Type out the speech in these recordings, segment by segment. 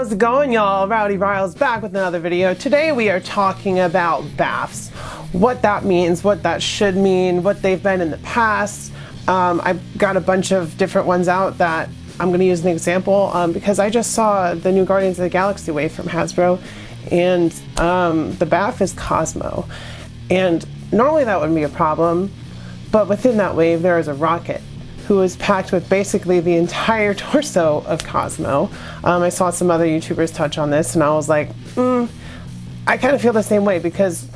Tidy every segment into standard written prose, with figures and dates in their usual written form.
How's it going, y'all? Rowdy Riles back with another video. Today we are talking about BAFs, what that means, what that should mean, what they've been in the past. I've got a bunch of different ones out that I'm going to use an example because I just saw the new Guardians of the Galaxy wave from Hasbro, and the BAF is Cosmo. And normally that wouldn't be a problem, but within that wave there is a rocket who is packed with basically the entire torso of Cosmo. I saw some other YouTubers touch on this and I was like, I kind of feel the same way, because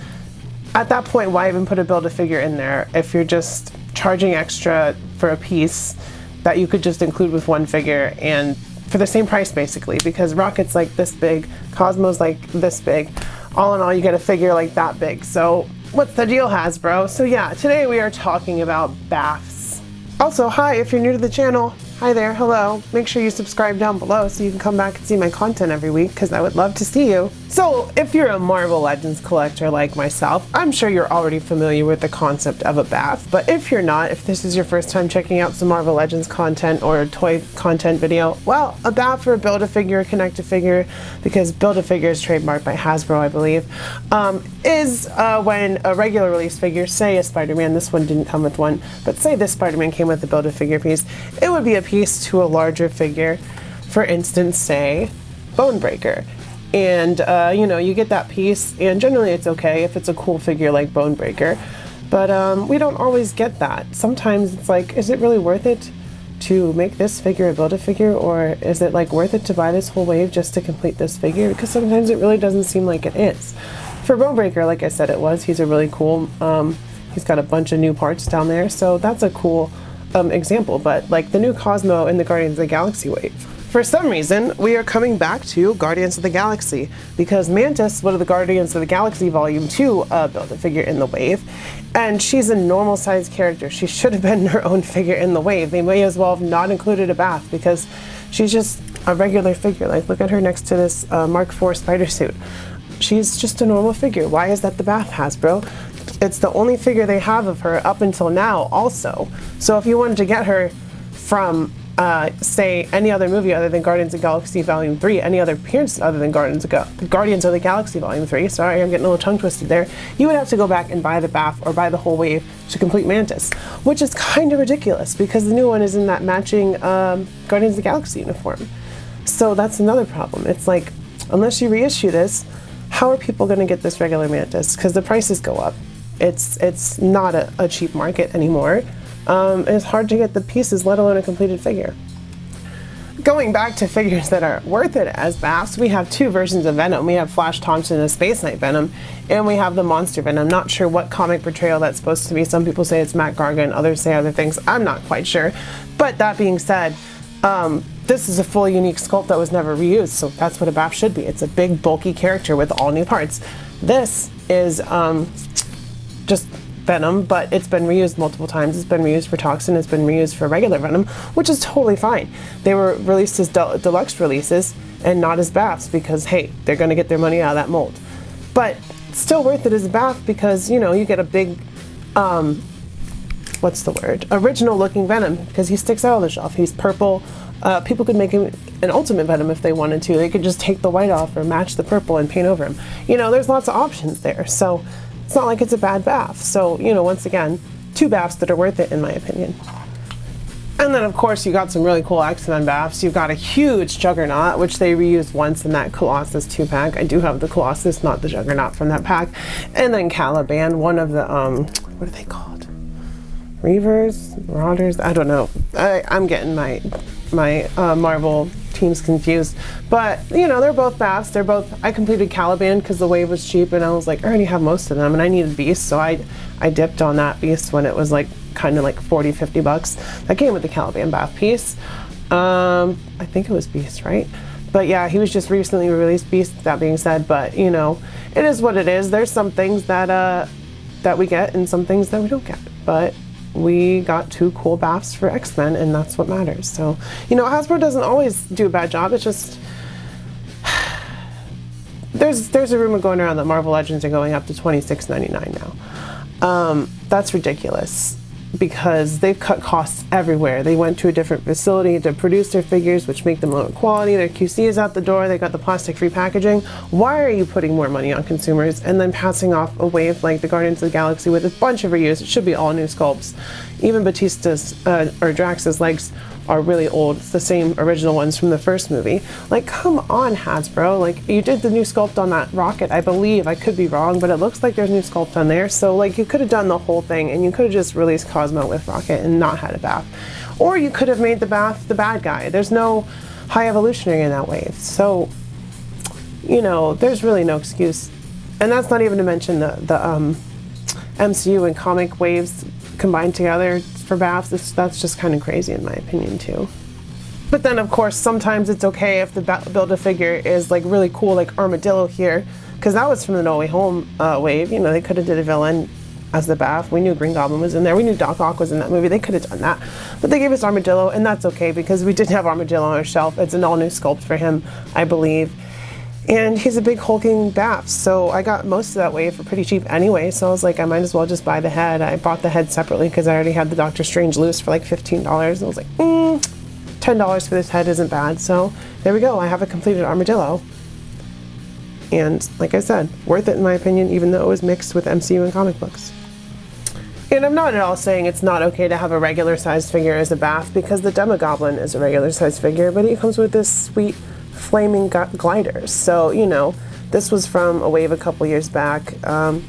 at that point, why even put a Build-A-Figure in there if you're just charging extra for a piece that you could just include with one figure and for the same price basically, because Rocket's like this big, Cosmo's like this big. All in all, you get a figure like that big. So what's the deal, Hasbro? So yeah, today we are talking about BAFs. Also, hi, if you're new to the channel, hi there, hello. Make sure you subscribe down below so you can come back and see my content every week, because I would love to see you. So, if you're a Marvel Legends collector like myself, I'm sure you're already familiar with the concept of a BAF, but if you're not, if this is your first time checking out some Marvel Legends content or a toy content video, well, a BAF or a Build-A-Figure, Connect-A-Figure, because Build-A-Figure is trademarked by Hasbro, I believe, is when a regular release figure, say a Spider-Man, this one didn't come with one, but say this Spider-Man came with a Build-A-Figure piece, it would be a piece to a larger figure. For instance, say Bonebreaker. And you know, you get that piece, and generally it's okay if it's a cool figure like Bonebreaker, but we don't always get that. Sometimes it's like, is it really worth it to make this figure a Build-A-Figure, or is it like worth it to buy this whole wave just to complete this figure? Because sometimes it really doesn't seem like it is. For Bonebreaker, like I said, he's a really cool, he's got a bunch of new parts down there, so that's a cool example. But like the new Cosmo in the Guardians of the Galaxy wave, for some reason, we are coming back to Guardians of the Galaxy because Mantis, one of the Guardians of the Galaxy Volume 2 Build-A-Figure in the wave, and she's a normal sized character. She should have been her own figure in the wave. They may as well have not included a BAF because she's just a regular figure. Like, look at her next to this Mark IV spider suit. She's just a normal figure. Why is that the BAF, Hasbro? It's the only figure they have of her up until now also. So if you wanted to get her from say any other movie other than Guardians of the Galaxy Volume 3, any other appearance other than Guardians of the Galaxy Volume 3, sorry, I'm getting a little tongue twisted there, you would have to go back and buy the BAF or buy the whole wave to complete Mantis, which is kind of ridiculous because the new one is in that matching Guardians of the Galaxy uniform. So that's another problem. It's like, unless you reissue this, how are people going to get this regular Mantis? Because the prices go up. It's not a cheap market anymore. It's hard to get the pieces, let alone a completed figure. Going back to figures that are worth it as BAFs, we have two versions of Venom. We have Flash Thompson as Space Knight Venom, and we have the Monster Venom. Not sure what comic portrayal that's supposed to be. Some people say it's Matt Gargan, others say other things. I'm not quite sure. But that being said, this is a fully unique sculpt that was never reused, so that's what a BAF should be. It's a big, bulky character with all new parts. This is just Venom, but it's been reused multiple times. It's been reused for Toxin, it's been reused for regular Venom, which is totally fine. They were released as deluxe releases and not as BAFs because, hey, they're going to get their money out of that mold. But it's still worth it as a BAF because, you know, you get a big, what's the word? Original looking Venom, because he sticks out on the shelf. He's purple. People could make him an Ultimate Venom if they wanted to. They could just take the white off or match the purple and paint over him. You know, there's lots of options there. So it's not like it's a bad BAF. So, you know, once again, two BAFs that are worth it in my opinion. And then of course you got some really cool XMen BAFs. You've got a huge Juggernaut, which they reused once in that Colossus 2-pack. I do have the Colossus, not the Juggernaut from that pack. And then Caliban, one of the, what are they called? Reavers? Marauders? I don't know. I'm getting my Marvel teams confused, but you know, they're both BAFs. They're both, I completed Caliban because the wave was cheap and I was like, I already have most of them and I needed Beast, so I dipped on that Beast when it was like kind of like 40-50 bucks. That came with the Caliban BAF piece. I think it was Beast, right? But yeah, he was just recently released Beast, that being said. But you know, it is what it is. There's some things that that we get and some things that we don't get, but we got two cool BAFs for X-Men, and that's what matters. So, you know, Hasbro doesn't always do a bad job. It's just there's a rumor going around that Marvel Legends are going up to $26.99 now. That's ridiculous. because they've cut costs everywhere. They went to a different facility to produce their figures, which make them lower quality. Their QC is out the door. They got the plastic-free packaging. Why are you putting more money on consumers and then passing off a wave like the Guardians of the Galaxy with a bunch of reuse? It should be all new sculpts. Even Batista's or Drax's legs are really old. It's the same original ones from the first movie. Like, come on, Hasbro. Like, you did the new sculpt on that rocket, I believe. I could be wrong, but it looks like there's new sculpt on there. So, like, you could have done the whole thing, and you could have just released Cosmo with Rocket and not had a BAF. Or you could have made the BAF the bad guy. There's no high evolutionary in that wave. So, you know, there's really no excuse. And that's not even to mention the MCU and comic waves combined together for BAFs. That's just kind of crazy in my opinion too. But then of course sometimes it's okay if the Build-A-Figure is like really cool, like Armadillo here, because that was from the No Way Home wave. You know, they could have did a villain as the BAF. We knew Green Goblin was in there. We knew Gotg was in that movie. They could have done that. But they gave us Armadillo, and that's okay because we did have Armadillo on our shelf. It's an all-new sculpt for him, I believe. And he's a big hulking BAF, so I got most of that wave for pretty cheap anyway, so I was like, I might as well just buy the head. I bought the head separately because I already had the Doctor Strange loose for like $15, and I was like, $10 for this head isn't bad, so there we go. I have a completed Armadillo. And like I said, worth it in my opinion, even though it was mixed with MCU and comic books. And I'm not at all saying it's not okay to have a regular sized figure as a BAF, because the Demogoblin is a regular sized figure, but he comes with this sweet flaming gliders. So, you know, this was from a wave a couple years back. I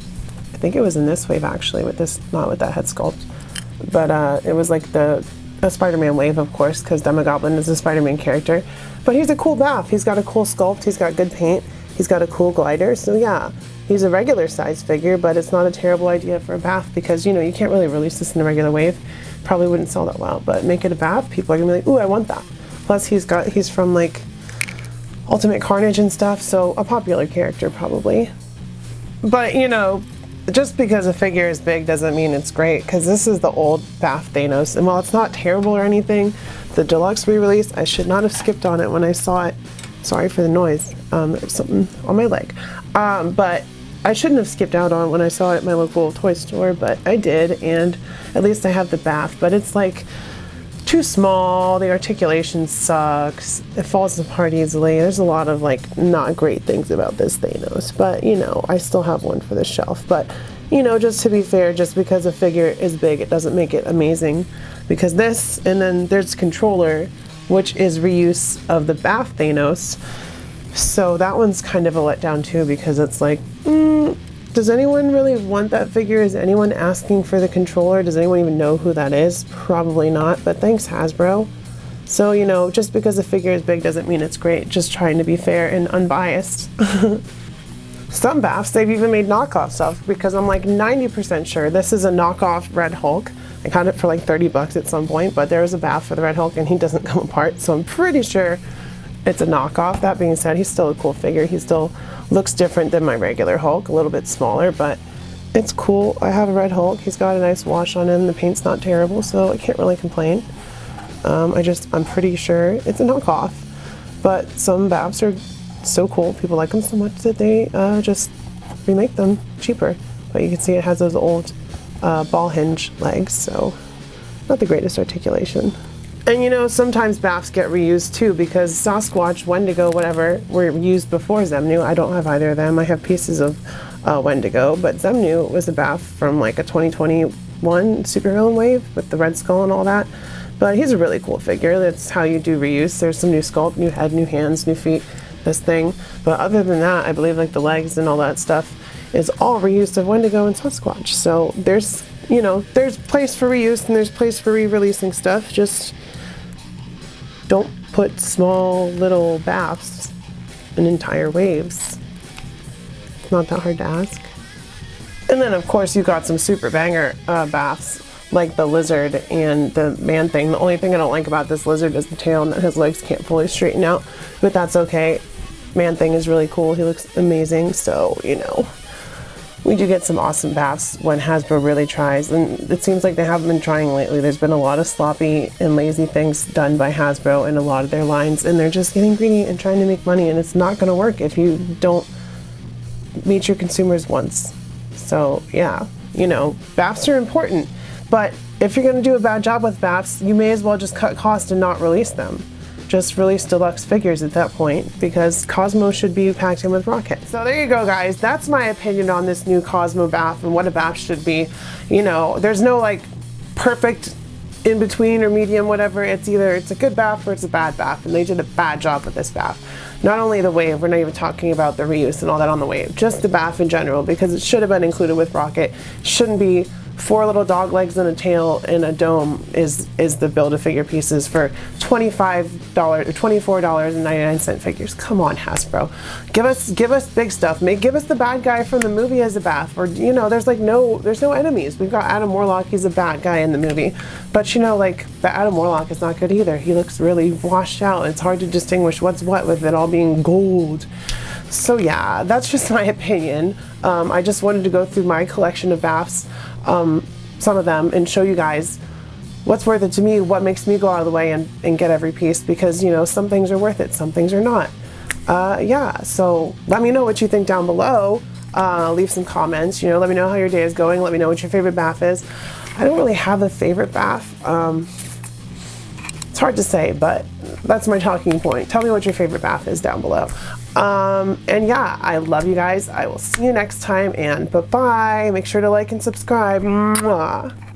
think it was in this wave actually, with this, not with that head sculpt, but it was like a Spider-Man wave, of course, because Demogoblin is a Spider-Man character. But he's a cool BAF. He's got a cool sculpt. He's got good paint. He's got a cool glider. So yeah, he's a regular size figure, but it's not a terrible idea for a BAF because, you know, you can't really release this in a regular wave. Probably wouldn't sell that well, but make it a BAF, people are gonna be like, ooh, I want that. Plus he's from like Ultimate Carnage and stuff, so a popular character probably. But, you know, just because a figure is big doesn't mean it's great, because this is the old BAF Thanos, and while it's not terrible or anything, the deluxe re-release, I should not have skipped on it when I saw it. Sorry for the noise, there's something on my leg. But I shouldn't have skipped out on it when I saw it at my local toy store, but I did, and at least I have the BAF, but it's like too small, the articulation sucks, it falls apart easily. There's a lot of like not great things about this Thanos, but you know, I still have one for the shelf. But you know, just to be fair, just because a figure is big, it doesn't make it amazing, because this, and then there's Controller, which is reuse of the BAF Thanos, so that one's kind of a letdown too, because it's like, does anyone really want that figure? Is anyone asking for the Controller? Does anyone even know who that is? Probably not, but thanks Hasbro. So, you know, just because a figure is big doesn't mean it's great, just trying to be fair and unbiased. Some BAFs, they've even made knockoffs of, because I'm like 90% sure this is a knockoff Red Hulk. I got it for like 30 bucks at some point, but there was a BAF for the Red Hulk and he doesn't come apart, so I'm pretty sure it's a knockoff. That being said, he's still a cool figure. He still looks different than my regular Hulk, a little bit smaller, but it's cool. I have a Red Hulk. He's got a nice wash on him. The paint's not terrible, so I can't really complain. I'm pretty sure it's a knockoff, but some BAFs are so cool. People like them so much that they just remake them cheaper. But you can see it has those old ball hinge legs, so not the greatest articulation. And you know, sometimes BAFs get reused too, because Sasquatch, Wendigo, whatever, were used before Zemnu. I don't have either of them. I have pieces of Wendigo, but Zemnu was a BAF from like a 2021 supervillain wave with the red skull and all that. But he's a really cool figure. That's how you do reuse. There's some new sculpt, new head, new hands, new feet, this thing. But other than that, I believe like the legs and all that stuff is all reused of Wendigo and Sasquatch. So there's, you know, there's place for reuse and there's place for re-releasing stuff. Just don't put small little BAFs in entire waves. It's not that hard to ask. And then of course you got some super banger BAFs, like the lizard and the ManThing. The only thing I don't like about this lizard is the tail and that his legs can't fully straighten out, but that's okay. ManThing is really cool. He looks amazing, so you know, we do get some awesome BAFs when Hasbro really tries, and it seems like they haven't been trying lately. There's been a lot of sloppy and lazy things done by Hasbro in a lot of their lines, and they're just getting greedy and trying to make money, and it's not going to work if you don't meet your consumers once. So yeah, you know, BAFs are important. But if you're going to do a bad job with BAFs, you may as well just cut cost and not release them. Just release deluxe figures at that point, because Cosmo should be packed in with Rocket. So there you go, guys. That's my opinion on this new Cosmo BAF and what a BAF should be. You know, there's no like perfect in between or medium, whatever. It's either it's a good BAF or it's a bad BAF, and they did a bad job with this BAF. Not only the wave, we're not even talking about the reuse and all that on the wave, just the BAF in general, because it should have been included with Rocket. Shouldn't be 4 little dog legs and a tail and a dome is the Build-A-Figure pieces for $25 or $24.99 figures. Come on, Hasbro. Give us big stuff. Give us the bad guy from the movie as a BAF, or you know, there's no enemies. We've got Adam Warlock, he's a bad guy in the movie. But you know, like the Adam Warlock is not good either. He looks really washed out. It's hard to distinguish what's what with it all being gold. So yeah, that's just my opinion. I just wanted to go through my collection of BAFs, some of them, and show you guys what's worth it to me, what makes me go out of the way and get every piece, because you know, some things are worth it, some things are not. Yeah, so let me know what you think down below. Leave some comments, you know, let me know how your day is going, let me know what your favorite BAF is. I don't really have a favorite BAF. It's hard to say, but that's my talking point. Tell me what your favorite BAF is down below. And yeah, I love you guys. I will see you next time, and bye-bye. Make sure to like and subscribe. Mwah.